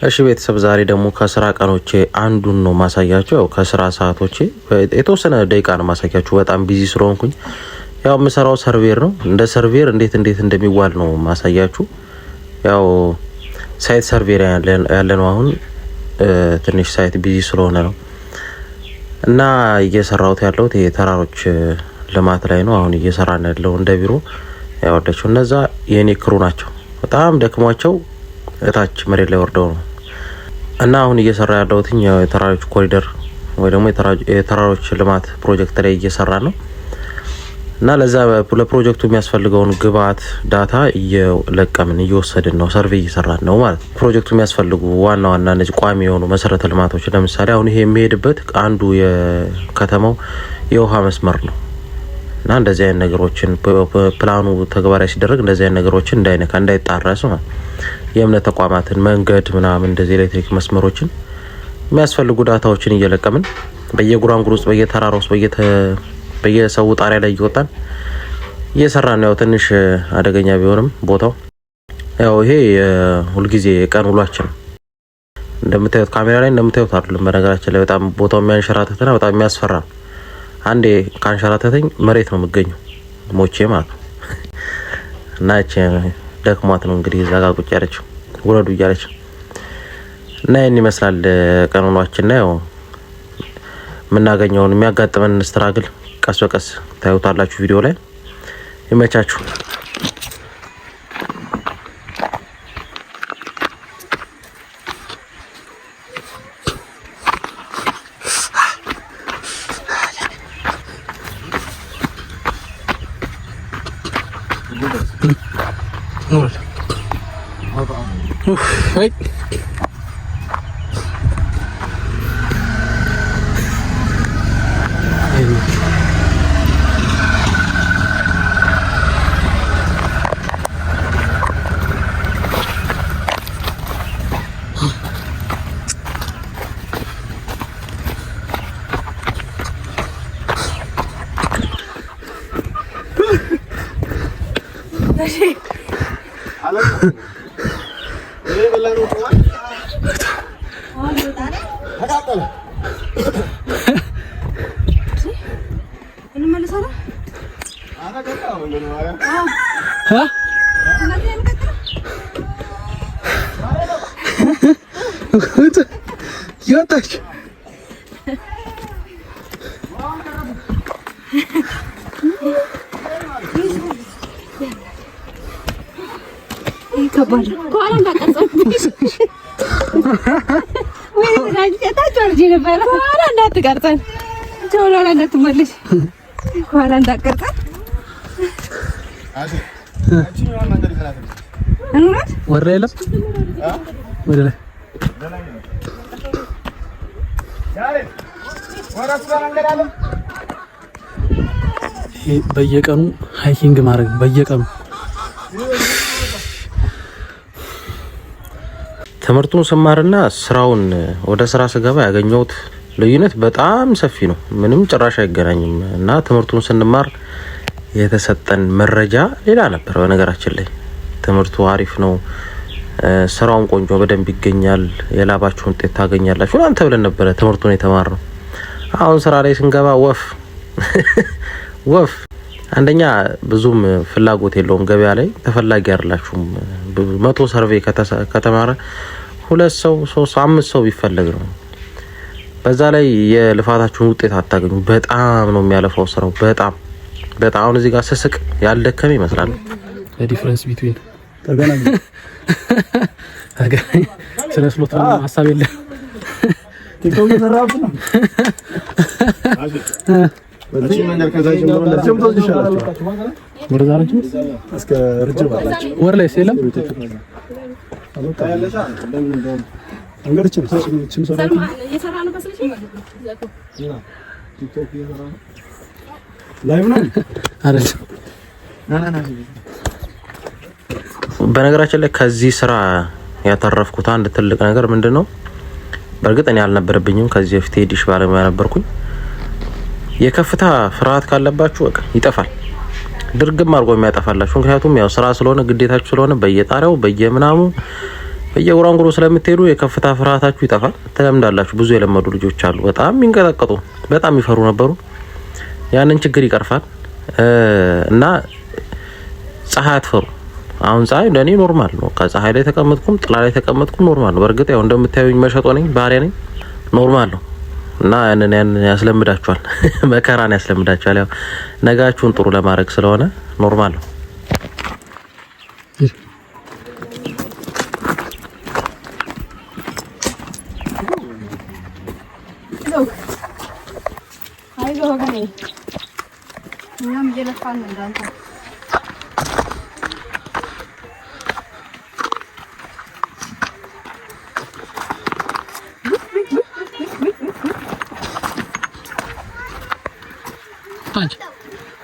እሺ ቤተሰብ ዛሬ ደግሞ ከስራ ቀኖቼ አንዱን ነው ማሳያችሁ። ያው ከስራ ሰዓቶቼ የተወሰነ ደቂቃ ነው ማሳያችሁ። በጣም ቢዚ ስለሆንኩኝ ያው የምሰራው ሰርቬር ነው። እንደ ሰርቬር እንዴት እንደሚዋል ነው ማሳያችሁ። ያው ሳይት ሰርቬር ያለ ነው። አሁን ትንሽ ሳይት ቢዚ ስለሆነ ነው እና እየሰራሁት ያለሁት የተራሮች ልማት ላይ ነው። አሁን እየሰራን ያለው እንደ ቢሮ ያወደችው እነዛ የኔ ክሩ ናቸው። በጣም ደክሟቸው እታች መሬት ላይ ወርደው ነው እና አሁን እየሰራ ያለሁት የተራሮች ኮሪደር ወይ ደግሞ የተራሮች ልማት ፕሮጀክት ላይ እየሰራ ነው እና ለዛ ለፕሮጀክቱ የሚያስፈልገውን ግብአት ዳታ እየለቀምን እየወሰድን ነው። ሰርቬይ እየሰራን ነው ማለት ነው። ፕሮጀክቱ የሚያስፈልጉ ዋና እነዚህ ቋሚ የሆኑ መሰረተ ልማቶች ለምሳሌ አሁን ይሄ የሚሄድበት አንዱ የከተማው የውሃ መስመር ነው እና እንደዚህ አይነት ነገሮችን ፕላኑ ተግባራዊ ሲደረግ እንደዚህ አይነት ነገሮችን እንዳይነካ እንዳይጣረስ ማለት የእምነት ተቋማትን መንገድ ምናምን እንደዚህ ኤሌክትሪክ መስመሮችን የሚያስፈልጉ ዳታዎችን እየለቀምን በየጉራንጉር ውስጥ በየተራራ ውስጥ በየሰው ጣሪያ ላይ እየወጣን እየሰራን ነው። ትንሽ አደገኛ ቢሆንም ቦታው ያው ይሄ ሁልጊዜ የቀን ውሏችን እንደምታዩት ካሜራ ላይ እንደምታዩት አይደለም። በነገራችን ላይ በጣም ቦታው የሚያንሸራተትና በጣም የሚያስፈራ አንዴ ካንሸራተተኝ መሬት ነው የምገኘው ሞቼ ማለት ነው እና እቺ ደክሟት ነው እንግዲህ እዛ ጋር ቁጭ ያለችው ወረዱ እያለች እና ይሄን ይመስላል ቀን ውሏችን ነው። የምናገኘውን የሚያጋጥመን ስትራግል ቀስ በቀስ ታዩታላችሁ ቪዲዮ ላይ። ይመቻችሁ። Right. Yataş. Kabar. Kuala nak kasar. Weh, raja tak jorji lepas. Kuala nak terkasar. Jodoh nak tumalis. Kuala nak kasar. Asyik. Asyik orang nak dari sana. Anurat? Warna apa? Ah? Warna. በየቀኑ ሃይኪንግ ማድረግ በየቀኑ ትምህርቱን ስማርና ስራውን ወደ ስራ ስገባ ያገኘሁት ልዩነት በጣም ሰፊ ነው። ምንም ጭራሽ አይገናኝም እና ትምህርቱን ስንማር የተሰጠን መረጃ ሌላ ነበር። በነገራችን ላይ ትምህርቱ አሪፍ ነው፣ ስራውን ቆንጆ በደንብ ይገኛል፣ የላባችሁን ውጤት ታገኛላችሁ አንተ ብለን ነበር ትምህርቱን የተማርነው። አሁን ስራ ላይ ስንገባ ወፍ አንደኛ ብዙም ፍላጎት የለውም ገበያ ላይ ተፈላጊ አይደላችሁም። 100 ሰርቬይ ከተማረ 2 ሰው 3 5 ሰው ቢፈልግ ነው። በዛ ላይ የልፋታችሁን ውጤት አታገኙ። በጣም ነው የሚያለፋው ስራው በጣም አሁን እዚህ ጋር ስስቅ ያልደከመ ይመስላል። ዲፈረንስ ቢትዊን ተገናኝ ስለ ስሎት ሐሳብ የለ ቲክቶክ እየሰራሁ ነው። በዚህ መንገድ ከዛች ጀምሮ ለጀም ተወዝ ይሻላል። ወርዛራች እስከ ረጅም አላችሁ ወር ላይ ሰለም አበቃ ያለሻ እንደምን አንገርች ችም ሰራ እየሰራ ነው ከስልሽ ቲክቶክ እየሰራ ነው ላይቭ ነው አይደል? ናና በነገራችን ላይ ከዚህ ስራ ያተረፍኩት አንድ ትልቅ ነገር ምንድነው? በእርግጥ እኔ አልነበረብኝም ከዚህ በፊት ዲሽ ባለሙያ ነበርኩኝ። የከፍታ ፍርሃት ካለባችሁ በቃ ይጠፋል። ድርግም አድርጎ የሚያጠፋላችሁ። ምክንያቱም ያው ስራ ስለሆነ ግዴታችሁ ስለሆነ በየጣሪያው በየምናሙ በየጉራንጉሮ ስለምትሄዱ የከፍታ ፍርሃታችሁ ይጠፋል። ተለምዳላችሁ። ብዙ የለመዱ ልጆች አሉ በጣም የሚንቀጠቀጡ በጣም የሚፈሩ ነበሩ። ያንን ችግር ይቀርፋል እና ፀሐይ አትፈሩ። አሁን ፀሐይ ለኔ ኖርማል ነው። ከፀሐይ ላይ ተቀመጥኩም ጥላ ላይ ተቀመጥኩም ኖርማል ነው። በርግጥ ያው እንደምታዩኝ መሸጦ ነኝ ባሪያ ነኝ ኖርማል ነው እና ያንን ያስለምዳችኋል። መከራን ያስለምዳችኋል። ያው ነጋችሁን ጥሩ ለማድረግ ስለሆነ ኖርማል ነው። እኛም እየለፋን ነው እንዳንተ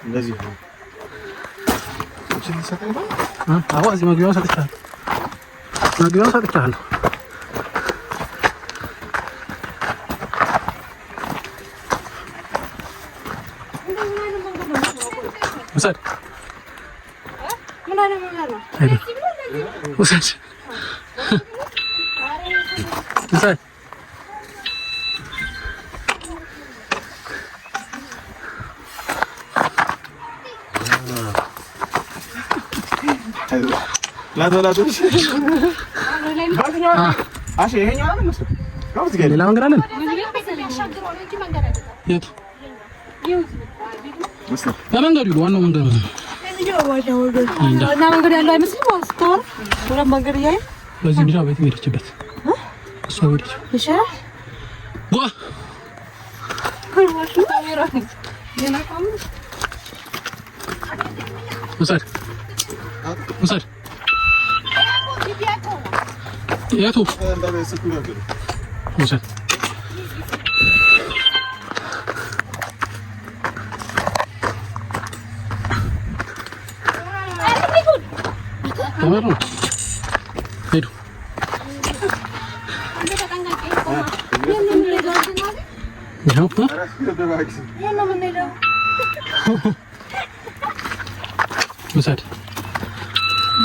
እንደዚህ ነው። እቺ ሰጠኝ እዚህ መግቢያውን ሰጥቻለሁ። وصل من انا وصل وصل لا تولدوش عشان ይሄኛው አይደል መስሎ ጋውት ገለ ሌላ መንገድ አለን የት በመንገዱ ይሉ ዋናው መንገድ ነው እና መንገድ ያለው አይመስልም ወስቷል ወራ መንገድ ያይ በዚህ ቢራ ቤት ሄደችበት እሷ ሄደች ይሻል ጓ ከወሽ ካሜራ የና ካሜራ ወሰድ የቱ ወሰድ Bueno, pero. Ya, ¿no? Ya no me miro. Besar.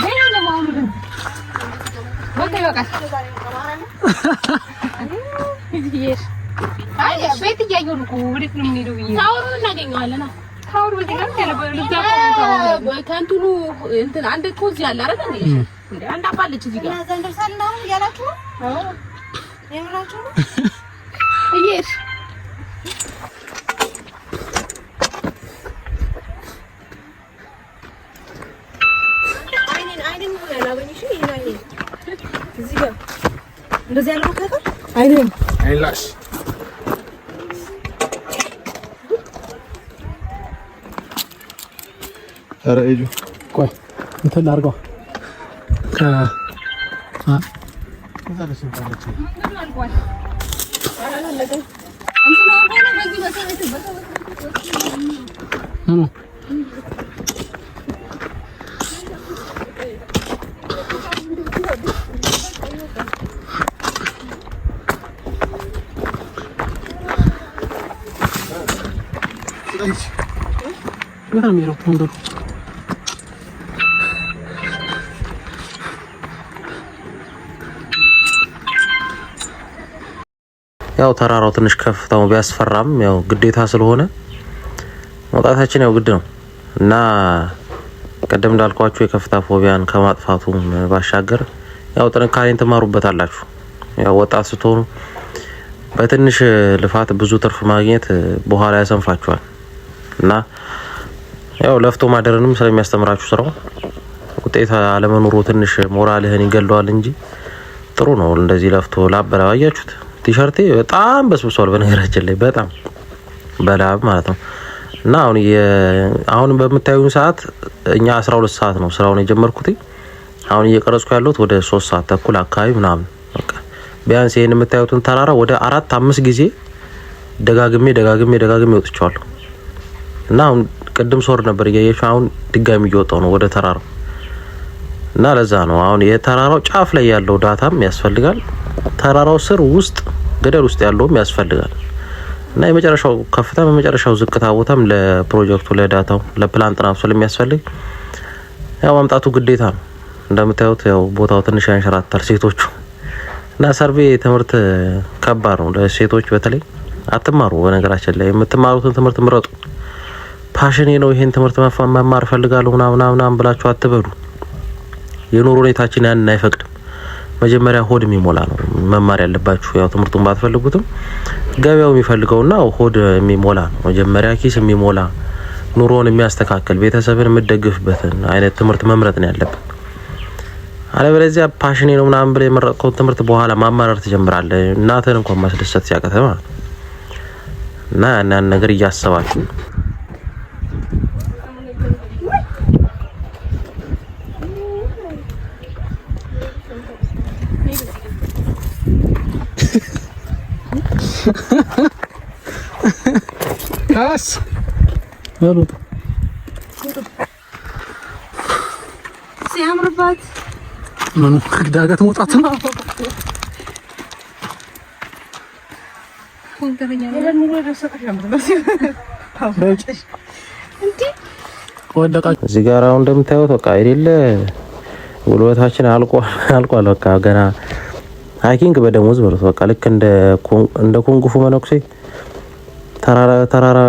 Ven a la mano. Vete a casa. Yes. Ay, vete ya yo no cubre no miro bien. Ahora no tengo nada. ታውር ወዲጋር ከለበሉ ታውር ከንቱኑ እንትን አንድ ኮዝ ያለ አይደል እንዴ አንድ አባለች እዚህ ጋር ዘንደርሳል ነው ያላችሁ አዎ የምራችሁ ነው እየሽ አይኔን ያላበኝሽ ይላል እዚህ ጋር እንደዚህ ያለው ከታ አይኔን አይላሽ አረእጁ ቆይ እንትን ላድርገው ያው ተራራው ትንሽ ከፍታው ቢያስፈራም ያው ግዴታ ስለሆነ መውጣታችን ያው ግድ ነው እና ቀደም እንዳልኳችሁ የከፍታ ፎቢያን ከማጥፋቱ ባሻገር ያው ጥንካሬን ተማሩበታላችሁ። ያው ወጣት ስትሆኑ በትንሽ ልፋት ብዙ ትርፍ ማግኘት በኋላ ያሰንፋችኋል እና ያው ለፍቶ ማደረንም ስለሚያስተምራችሁ ስራው ውጤት አለመኖሩ ትንሽ ሞራልህን ይገለዋል እንጂ ጥሩ ነው። እንደዚህ ለፍቶ ላበላ አያችሁት። ቲሸርቴ በጣም በስብሷል በነገራችን ላይ በጣም በላብ ማለት ነው እና አሁን በምታዩኝ ሰዓት እኛ 12 ሰዓት ነው ስራውን የጀመርኩት። አሁን እየቀረጽኩ ያለሁት ወደ 3 ሰዓት ተኩል አካባቢ ምናምን በቃ ቢያንስ ይሄን የምታዩትን ተራራ ወደ 4-5 ጊዜ ደጋግሜ ወጥቻለሁ እና አሁን ቅድም ሶር ነበር እያያችሁ አሁን ድጋሚ እየወጣው ነው ወደ ተራራው እና ለዛ ነው አሁን የተራራው ጫፍ ላይ ያለው ዳታም ያስፈልጋል። ተራራው ስር ውስጥ ገደል ውስጥ ያለውም ያስፈልጋል እና የመጨረሻው ከፍታ የመጨረሻው ዝቅታ ቦታም ለፕሮጀክቱ ለዳታው ለፕላን ጥናቱ ስለሚያስፈልግ ያው ማምጣቱ ግዴታ ነው። እንደምታዩት ያው ቦታው ትንሽ ያንሸራታል ሴቶቹ እና ሰርቬ ትምህርት ከባድ ነው ለሴቶች በተለይ አትማሩ። በነገራችን ላይ የምትማሩትን ትምህርት ምረጡ። ፓሽኔ ነው ይሄን ትምህርት መማር ፈልጋለሁ ምናምን ብላችሁ አትበሉ። የኑሮ ሁኔታችን ያን አይፈቅድም። መጀመሪያ ሆድ የሚሞላ ነው መማር ያለባችሁ። ያው ትምህርቱን ባትፈልጉትም ገበያው የሚፈልገውና ሆድ የሚሞላ ነው መጀመሪያ ኪስ የሚሞላ ኑሮን የሚያስተካክል ቤተሰብን የምትደግፍበትን አይነት ትምህርት መምረጥ ነው ያለብን። አለበለዚያ ፓሽኔ ነው ምናምን ብለህ የመረጥከው ትምህርት በኋላ ማማረር ትጀምራለህ። እናትህን እንኳን ማስደሰት ሲያቅተህ ማለት ነው። እና ያን ነገር እያሰባችሁ ካስ ወሩት ሲያምርባት ምን ዳገት መውጣት ነው። እዚህ ጋር አሁን እንደምታዩት በቃ አይደለ ጉልበታችን አልቋል። በቃ ገና ሃይኪንግ በደሞዝ በርቶ በቃ ልክ እንደ ኩንጉፉ መነኩሴ ተራራ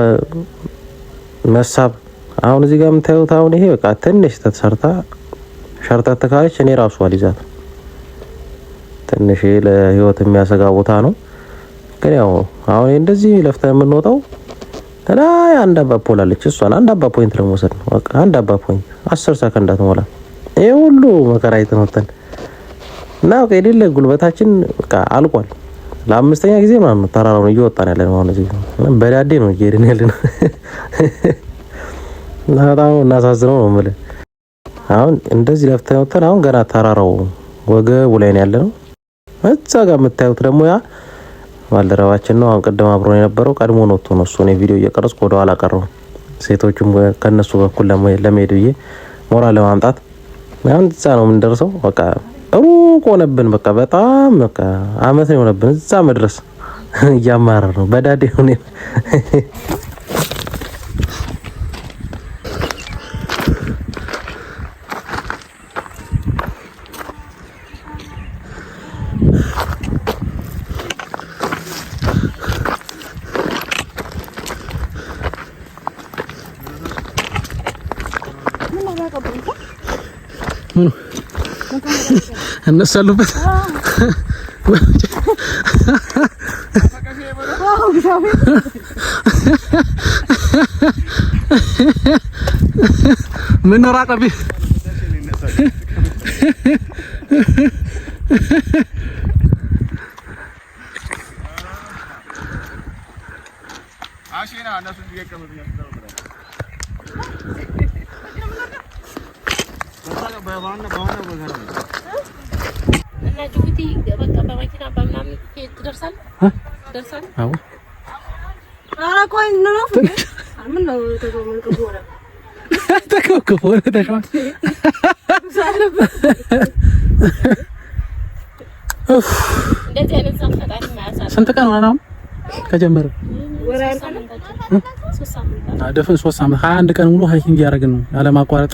መሳብ። አሁን እዚህ ጋር የምታዩት አሁን ይሄ በቃ ትንሽ ተሰርታ ሸርተት ካለች እኔ ራሱ አልይዛት። ትንሽ ለህይወት የሚያሰጋ ቦታ ነው። ግን ያው አሁን እንደዚህ ለፍተን የምንወጣው ላይ አንድ አባ ፖላለች። እሷን አንድ አባ ፖይንት ለመውሰድ ነው። በቃ አንድ አባ ፖይንት 10 ሰከንድ አትሞላ። ይሄ ሁሉ መከራ አይተነተን እና በቃ የሌለ ጉልበታችን በቃ አልቋል። ለአምስተኛ ጊዜ ማለት ነው ተራራውን እየወጣን ያለን አሁን እዚህ በዳዴ ነው እየሄድን ያለን። እና በጣም እናሳዝነው ነው የምልህ። አሁን እንደዚህ ለፍተን ወጥተን አሁን ገና ተራራው ወገቡ ላይ ነው ያለነው። እዛ ጋር የምታዩት ደግሞ ያ ባልደረባችን ነው። አሁን ቀደም አብሮን የነበረው ቀድሞ ነው ወጥቶ ነው እሱ ነው ቪዲዮ እየቀረጽኩ ወደ ኋላ ቀረው። ሴቶቹም ከነሱ በኩል ለመሄድ ብዬ ሞራል ለማምጣት አሁን እዛ ነው የምንደርሰው። በቃ ሩቅ ሆነብን። በቃ በጣም በቃ አመት ነው የሆነብን እዛ መድረስ። እያማረር ነው በዳዴ ሆነ። ምን እነሳሉበት ምን ራቀቢ አሽና እነሱ ይገከመው ነው። እና ጅቡቲ በቃ በመኪና በምናምን ትደርሳለህ? አዎ። ኧረ ቆይ ነው ምን ነው ተቆመንኩ ወራ ተቆመንኩ ወራ ተሻለ እንደዚህ አይነት ሰፈጣኝ ማያሳል ስንት ቀን ሆነ ነው ከጀመረ? ወራ ደፍን 3 ሳምንት 21 ቀን ሙሉ ሃይኪንግ ያደረግን ነው ያለማቋረጥ።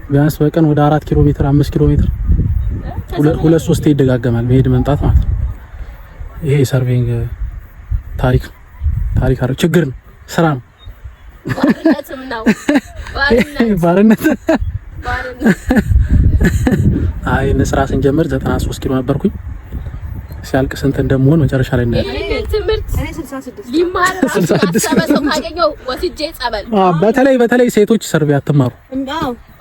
ቢያንስ በቀን ወደ 4 ኪሎ ሜትር 5 ኪሎ ሜትር 2-3 ይደጋገማል መሄድ መምጣት ማለት ነው። ይሄ ሰርቬይንግ ታሪክ አይደል፣ ችግር ነው፣ ስራ ነው፣ ባርነትም ነው። ባርነት አይ ስራ ስንጀምር 93 ኪሎ ነበርኩኝ። ሲያልቅ ስንት እንደምሆን መጨረሻ ላይ ነው ትምህርት 66 ሊማር 66 ካገኘው ወስጄ ጸበል። በተለይ ሴቶች ሰርቬይ አትማሩ።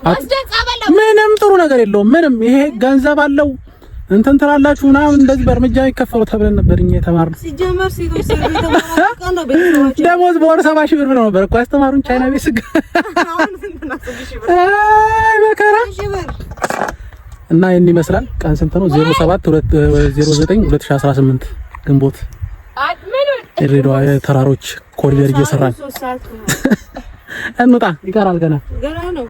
ወስጄ ጸበል ምንም ጥሩ ነገር የለውም። ምንም ይሄ ገንዘብ አለው እንትን ትላላችሁ ምናምን እንደዚህ በእርምጃ ይከፈሉ ተብለን ነበር እኛ የተማርነው። ሲጀመር ሴቶች ሰርቬይ ተማራቀ ነው ቤተሰቦች ደሞዝ በወር 70 ሺህ ብር ነበር እኮ ያስተማሩን ቻይና ቤት ስጋ። አይ መከራ እና ይሄን ይመስላል። ቀን ስንት ነው? 07/09/2018 ግንቦት ድሬዳዋ ተራሮች ኮሪደር እየሰራን እንውጣ። ይቀራል ገና ነው።